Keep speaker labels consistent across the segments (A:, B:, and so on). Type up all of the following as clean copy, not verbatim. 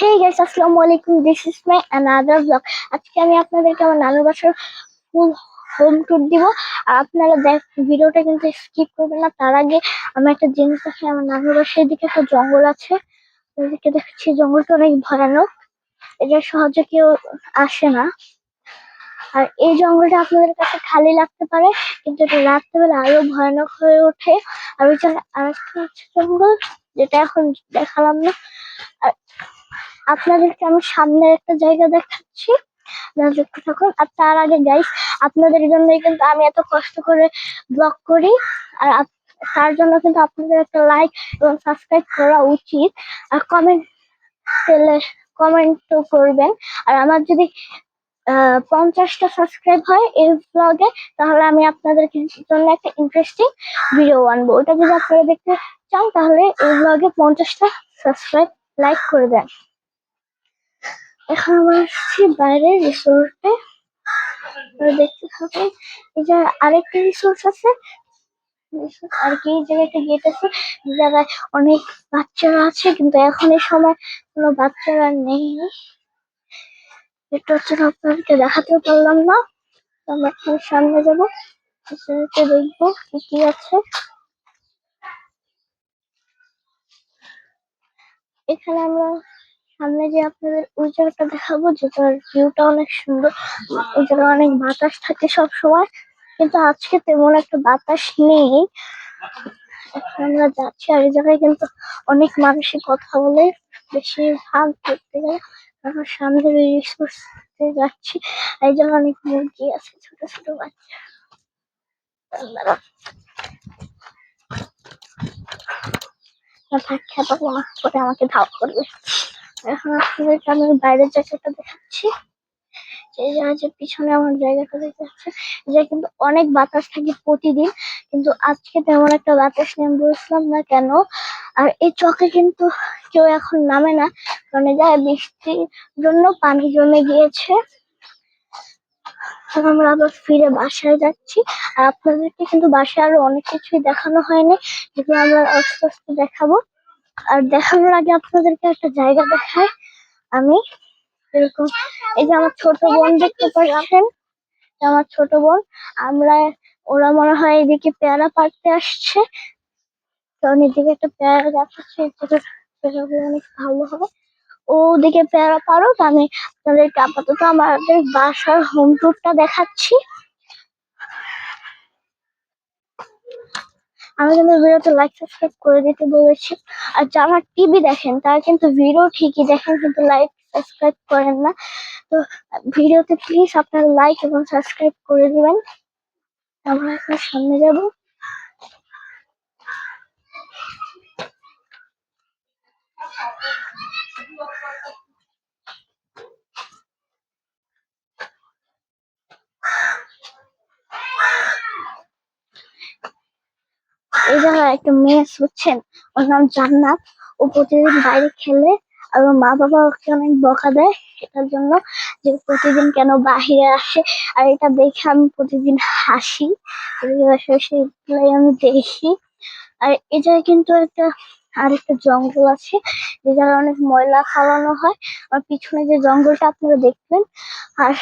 A: Hey guys, আসসালামু আলাইকুম। This is my another blog. আজকে আমি আপনাদেরকে আমার নানুর বাসার ফুল হোম ট্যুর দিব। আর আপনারা ভিডিওটা কিন্তু স্কিপ করবেন না। তার আগে আমি একটা জিনিস দেখি, আমার নানুর বাসার দিকে একটা জঙ্গল আছে। ওইদিকে দেখছি জঙ্গলটা অনেক ভয়ানক, এটা সহজে কেউ আসে না। আর এই জঙ্গলটা আপনাদের কাছে খালি লাগতে পারে, কিন্তু এটা রাত্রেবেলা আরো ভয়ানক হয়ে ওঠে। আর ওই জন্য আরেকটা হচ্ছে জঙ্গল, যেটা এখন দেখালাম না। আর আপনাদেরকে আমি সামনে একটা জায়গা দেখাচ্ছি, আপনারা দেখতে থাকুন। আর তার আগে গাইস, আপনাদের জন্যই কিন্তু আমি এত কষ্ট করে ব্লগ করি। আর তার জন্য কিন্তু আপনাদের একটা লাইক এবং সাবস্ক্রাইব করা উচিত। আর কমেন্ট তো করবেন। আর আমার যদি 50টা সাবস্ক্রাইব হয় এই ব্লগে, তাহলে আমি আপনাদের জন্য একটা ইন্টারেস্টিং ভিডিও আনবো। ওটা যদি আপনারা দেখতে চান, তাহলে এই ব্লগে 50টা সাবস্ক্রাইব লাইক করে দেন। এখন আমরা আসছি বাইরে রিসোর্টে, দেখতে থাকুন। এই যে আরেকটা রিসোর্ট আছে, আর কি এই জায়গায় একটা গেট আছে, এই জায়গায় অনেক বাচ্চারা আছে, কিন্তু এখন এই সময় কোনো বাচ্চারা নেই। এটা হচ্ছে আপনাদেরকে দেখাতে পারলাম না। তো আমরা এখন সামনে যাবো, রিসোর্টে দেখবো কি কি আছে। এখানে আমরা সামনে যে আপনাদের ওই জায়গাটা দেখাবো, যেটার ভিউটা অনেক সুন্দর। ওই জায়গায় অনেক বাতাস থাকে সব সময়, কিন্তু আজকে তেমন একটা বাতাস নেই। এখন আমরা যাচ্ছি, আর এই জায়গায় কিন্তু অনেক মানুষই কথা বলে, বেশিরভাগ করতে গেলে। আমরা সামনে রিসোর্সে যাচ্ছি, আর এই জায়গায় অনেক মুরগি আছে, ছোট ছোট বাচ্চা। খেতে করে আমাকে ধাওয়া করবে। এখন আপনাদেরকে আমি বাইরের জায়গাটা দেখাচ্ছি। এই যে পিছনে আমার জায়গাটা দেখতে পাচ্ছেন, যে কিন্তু অনেক বাতাস থাকে প্রতিদিন, কিন্তু আজকে তেমন একটা বাতাস নেই। আমি বুঝলাম না কেন। আর এই চকে কিন্তু কেউ এখন নামে না, কারণ এই জায়গায় বৃষ্টির জন্য পানি জমে গিয়েছে। এখন আমরা আবার ফিরে বাসায় যাচ্ছি। আর আপনাদেরকে কিন্তু বাসায় আরো অনেক কিছুই দেখানো হয়নি, যেগুলো আমরা আস্তে আস্তে দেখাবো। আর দেখানোর আগে আপনাদেরকে একটা জায়গা দেখাই আমি। এরকম, এই যে আমার ছোট বোন দেখতে পাচ্ছেন, আমার ছোট বোন, আমরা ওরা মনে হয় এদিকে পেয়ারা পাড়তে আসছে। কারণ এদিকে একটা পেয়ারা গাছ আছে, পেয়ারাগুলো অনেক ভালো হবে। ওদিকে পেয়ারা পারো, আমি আপনাদেরকে আপাতত আমাদের বাসার হোম ট্যুরটা দেখাচ্ছি। আমি কিন্তু ভিডিওতে লাইক সাবস্ক্রাইব করে দিতে বলেছি। আর যারা টিভি দেখেন তারা কিন্তু ভিডিও ঠিকই দেখেন, কিন্তু লাইক সাবস্ক্রাইব করেন না। তো ভিডিওতে প্লিজ আপনারা লাইক এবং সাবস্ক্রাইব করে দিবেন। আমরা এখন সামনে যাব। এই জায়গায় একটা মেয়ে আছে, বুঝছেন, ওর নাম জান্নাত। ও প্রতিদিন বাইরে খেলে, আর ওর মা বাবা ওকে অনেক বকা দেয় এটার জন্য, যে প্রতিদিন কেন বাহিরে আসে। আর এটা দেখে আমি প্রতিদিন হাসি, এগুলাই আমি দেখি। আর এই জায়গায় কিন্তু আরেকটা জঙ্গল আছে, যে জায়গায় অনেক ময়লা ফালানো হয়। আর পিছনে যে জঙ্গলটা আপনারা দেখবেন। আর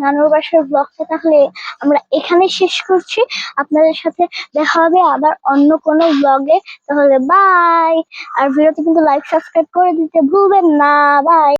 A: নানুর বাসার ব্লগটা তাহলে আমরা এখানে শেষ করছি। আপনাদের সাথে দেখা হবে আবার অন্য কোনো ব্লগে। তাহলে বাই। আর ভিডিওতে কিন্তু লাইক সাবস্ক্রাইব করে দিতে ভুলবেন না। বাই।